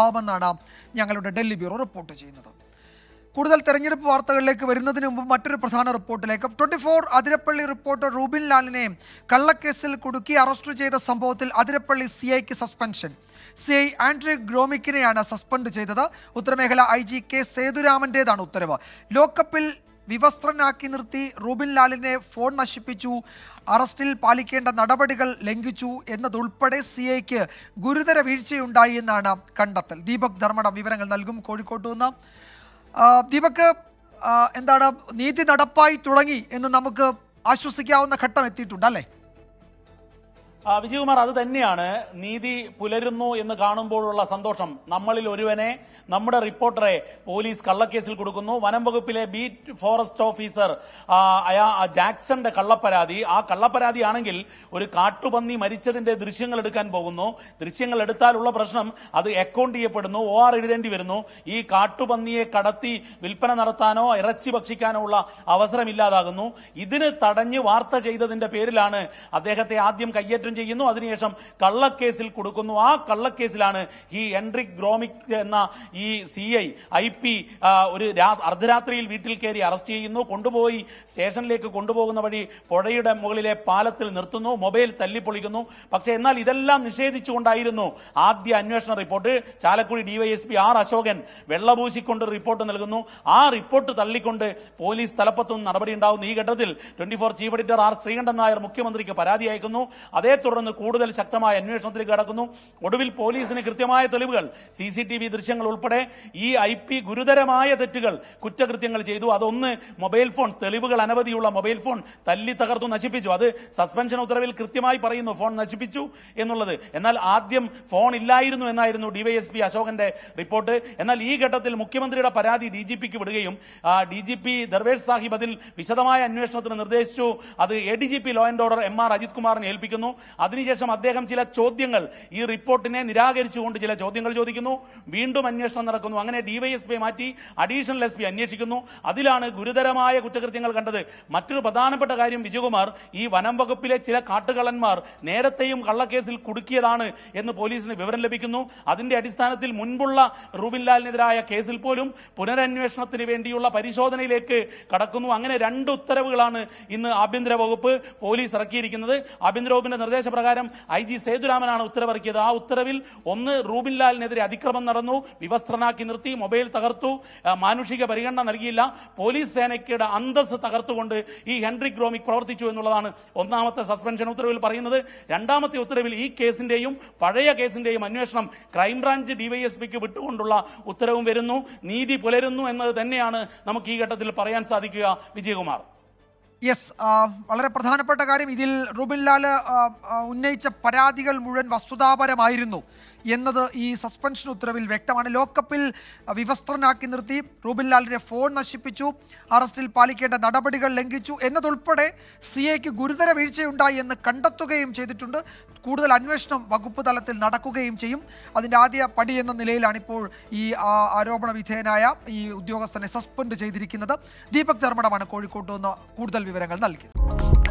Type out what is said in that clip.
ആവുമെന്നാണ് ഞങ്ങളുടെ Delhi bureau report ചെയ്യുന്നത്. കൂടുതൽ തെരഞ്ഞെടുപ്പ് വാർത്തകളിലേക്ക് വരുന്നതിന് മുമ്പ് മറ്റൊരു പ്രധാന റിപ്പോർട്ടിലേക്ക്. 24 അതിരപ്പള്ളി റിപ്പോർട്ടർ റൂബിൻ ലാലിനെ കള്ളക്കേസിൽ കുടുക്കി അറസ്റ്റ് ചെയ്ത സംഭവത്തിൽ അതിരപ്പള്ളി സിഐക്ക് സസ്പെൻഷൻ. സിഐ ആൻഡ്രി ഗ്രോമിക്കിനെയാണ് സസ്പെൻഡ് ചെയ്തത്. ഉത്തരമേഖല IG കെ സേതുരാമൻ്റേതാണ് ഉത്തരവ്. ലോക്കപ്പിൽ വിവസ്ത്രനാക്കി നിർത്തി റൂബിൻ ലാലിനെ ഫോൺ നശിപ്പിച്ചു, അറസ്റ്റിൽ പാലിക്കേണ്ട നടപടികൾ ലംഘിച്ചു എന്നതുൾപ്പെടെ സിഐക്ക് ഗുരുതര വീഴ്ചയുണ്ടായി എന്നാണ് കണ്ടെത്തൽ. ദീപക് ധർമ്മടം വിവരങ്ങൾ നൽകും കോഴിക്കോട്ട് നിന്ന്. ദീപക്, എന്താണ് നീതി നടപ്പായി തുടങ്ങി എന്ന് നമുക്ക് ആശ്വസിക്കാവുന്ന ഘട്ടം എത്തിയിട്ടുണ്ട് അല്ലേ? വിജയകുമാർ, അത് തന്നെയാണ് നീതി പുലരുന്നു എന്ന് കാണുമ്പോഴുള്ള സന്തോഷം. നമ്മളിൽ ഒരുവനെ, നമ്മുടെ റിപ്പോർട്ടറെ പോലീസ് കള്ളക്കേസിൽ കൊടുക്കുന്നു. വനം വകുപ്പിലെ ബീറ്റ് ഫോറസ്റ്റ് ഓഫീസർ ജാക്സന്റെ കള്ളപ്പരാതി, ആ കള്ളപ്പരാതിയാണെങ്കിൽ ഒരു കാട്ടുപന്നി മരിച്ചതിന്റെ ദൃശ്യങ്ങൾ എടുക്കാൻ പോകുന്നു. ദൃശ്യങ്ങൾ എടുത്താലുള്ള പ്രശ്നം അത് അക്കൗണ്ട് ചെയ്യപ്പെടുന്നു, OR എഴുതേണ്ടി വരുന്നു. ഈ കാട്ടുപന്നിയെ കടത്തി വിൽപ്പന നടത്താനോ ഇറച്ചി ഭക്ഷിക്കാനോ ഉള്ള അവസരമില്ലാതാകുന്നു. ഇതിന് തടഞ്ഞ് വാർത്ത ചെയ്തതിന്റെ പേരിലാണ് അദ്ദേഹത്തെ ആദ്യം കയ്യേറ്റം ചെയ്യുന്നു, അതിനുശേഷം കള്ളക്കേസിൽ കൊടുക്കുന്നു. ആ കള്ളക്കേസിലാണ് ഈ എൻഡ്രിക് ഗ്രോമിക് എന്ന ഈ CI IP ഒരു അർദ്ധരാത്രിയിൽ വീട്ടിൽ കയറി അറസ്റ്റ് ചെയ്യുന്നു. കൊണ്ടുപോയി സ്റ്റേഷനിലേക്ക് കൊണ്ടുപോകുന്ന വഴി പുഴയുടെ മുകളിലെ പാലത്തിൽ നിർത്തുന്നു, മൊബൈൽ തല്ലിപ്പൊളിക്കുന്നു. പക്ഷേ എന്നാൽ ഇതെല്ലാം നിഷേധിച്ചുകൊണ്ടായിരുന്നു ആദ്യ അന്വേഷണ report. Chalakudy DYSP R Ashokan വെള്ളപൂശിക്കൊണ്ട് റിപ്പോർട്ട് നൽകുന്നു. ആ റിപ്പോർട്ട് തള്ളിക്കൊണ്ട് പോലീസ് തലപ്പത്തുനിന്ന് നടപടി ഉണ്ടാകുന്നു. ഈ ഘട്ടത്തിൽ 24 chief editor R Sreekandan Nair മുഖ്യമന്ത്രിക്ക് പരാതി അയക്കുന്നു. അതേ തുടർന്ന് കൂടുതൽ ശക്തമായ അന്വേഷണത്തിലേക്ക് കടക്കുന്നു. ഒടുവിൽ പോലീസിന് കൃത്യമായ തെളിവുകൾ, CCTV ദൃശ്യങ്ങൾ ഉൾപ്പെടെ ഈ IP ഗുരുതരമായ തെറ്റുകൾ, കുറ്റകൃത്യങ്ങൾ ചെയ്തു. അതൊന്ന് മൊബൈൽ ഫോൺ, തെളിവുകൾ അനവധിയുള്ള മൊബൈൽ ഫോൺ തല്ലി തകർത്തു നശിപ്പിച്ചു. അത് സസ്പെൻഷൻ ഉത്തരവിൽ കൃത്യമായി പറയുന്നു, ഫോൺ നശിപ്പിച്ചു എന്നുള്ളത്. എന്നാൽ ആദ്യം ഫോൺ ഇല്ലായിരുന്നു എന്നായിരുന്നു DYSP അശോകന്റെ റിപ്പോർട്ട്. എന്നാൽ ഈ ഘട്ടത്തിൽ മുഖ്യമന്ത്രിയുടെ പരാതി DGPക്ക് വിടുകയും DGP ദർവേഷ് സാഹിബ് അതിൽ വിശദമായ അന്വേഷണത്തിന് നിർദ്ദേശിച്ചു. അത് ADGP law and order MR Ajith കുമാറിനെ ഏൽപ്പിക്കുന്നു. അതിനുശേഷം അദ്ദേഹം ചില ചോദ്യങ്ങൾ, ഈ റിപ്പോർട്ടിനെ നിരാകരിച്ചുകൊണ്ട് ചില ചോദ്യങ്ങൾ ചോദിക്കുന്നു. വീണ്ടും അന്വേഷണം നടക്കുന്നു. അങ്ങനെ DYSP മാറ്റി അഡീഷണൽ SP അന്വേഷിക്കുന്നു. അതിലാണ് ഗുരുതരമായ കുറ്റകൃത്യങ്ങൾ കണ്ടത്. മറ്റൊരു പ്രധാനപ്പെട്ട കാര്യം വിജയകുമാർ, ഈ വനം വകുപ്പിലെ ചില കാട്ടുകള്ളന്മാർ നേരത്തെയും കള്ളക്കേസിൽ കുടുക്കിയതാണ് എന്ന് പോലീസിന് വിവരം ലഭിക്കുന്നു. അതിന്റെ അടിസ്ഥാനത്തിൽ മുൻപുള്ള റൂബിൻ ലാലിനെതിരായ കേസിൽ പോലും പുനരന്വേഷണത്തിന് വേണ്ടിയുള്ള പരിശോധനയിലേക്ക് കടക്കുന്നു. അങ്ങനെ 2 ഉത്തരവുകളാണ് ഇന്ന് ആഭ്യന്തര വകുപ്പ് പോലീസ് ഇറക്കിയിരിക്കുന്നത്. ആഭ്യന്തര വകുപ്പിന്റെ നിർദ്ദേശപ്രകാരം IG സേതുരാമനാണ് ഉത്തരവിറക്കിയത്. ആ ഉത്തരവിൽ ഒന്ന്, റൂബിൻ ലാലിനെതിരെ അതിക്രമം നടന്നു, വിവസ്ത്രനാക്കി നിർത്തി, മൊബൈൽ തകർത്തു, മാനുഷിക പരിഗണന നൽകിയില്ല, പോലീസ് സേനയ്ക്കുടെ അന്തസ് തകർത്തുകൊണ്ട് ഈ ഹെൻഡ്രിക് ഗ്രോമിക് പ്രവർത്തിച്ചു എന്നുള്ളതാണ് ഒന്നാമത്തെ സസ്പെൻഷൻ ഉത്തരവിൽ പറയുന്നത്. രണ്ടാമത്തെ ഉത്തരവിൽ ഈ കേസിന്റെയും പഴയ കേസിന്റെയും അന്വേഷണം ക്രൈംബ്രാഞ്ച് DYSPക്ക് വിട്ടുകൊണ്ടുള്ള ഉത്തരവും വരുന്നു. നീതി പുലരുന്നു എന്നത് തന്നെയാണ് നമുക്ക് ഈ ഘട്ടത്തിൽ പറയാൻ സാധിക്കുക വിജയകുമാർ. യെസ്, വളരെ പ്രധാനപ്പെട്ട കാര്യം, ഇതിൽ റൂബിൻ ലാൽ ഉന്നയിച്ച പരാതികൾ മുഴുവൻ വസ്തുതാപരമായിരുന്നു എന്നത് ഈ സസ്പെൻഷൻ ഉത്തരവിൽ വ്യക്തമാണ്. ലോക്കപ്പിൽ വിവസ്ത്രനാക്കി നിർത്തി, റൂബിൻ ലാലിനെ ഫോൺ നശിപ്പിച്ചു, അറസ്റ്റിൽ പാലിക്കേണ്ട നടപടികൾ ലംഘിച്ചു എന്നതുൾപ്പെടെ CIക്ക് ഗുരുതര വീഴ്ചയുണ്ടായി എന്ന് കണ്ടെത്തുകയും ചെയ്തിട്ടുണ്ട്. കൂടുതൽ അന്വേഷണം വകുപ്പ് തലത്തിൽ നടക്കുകയും ചെയ്യും. അതിൻ്റെ ആദ്യ പടി എന്ന നിലയിലാണിപ്പോൾ ഈ ആരോപണ വിധേയനായ ഈ ഉദ്യോഗസ്ഥനെ സസ്പെൻഡ് ചെയ്തിരിക്കുന്നത്. ദീപക് ധർമ്മടമാണ് കോഴിക്കോട്ട് നിന്ന് കൂടുതൽ വിവരങ്ങൾ നൽകിയത്.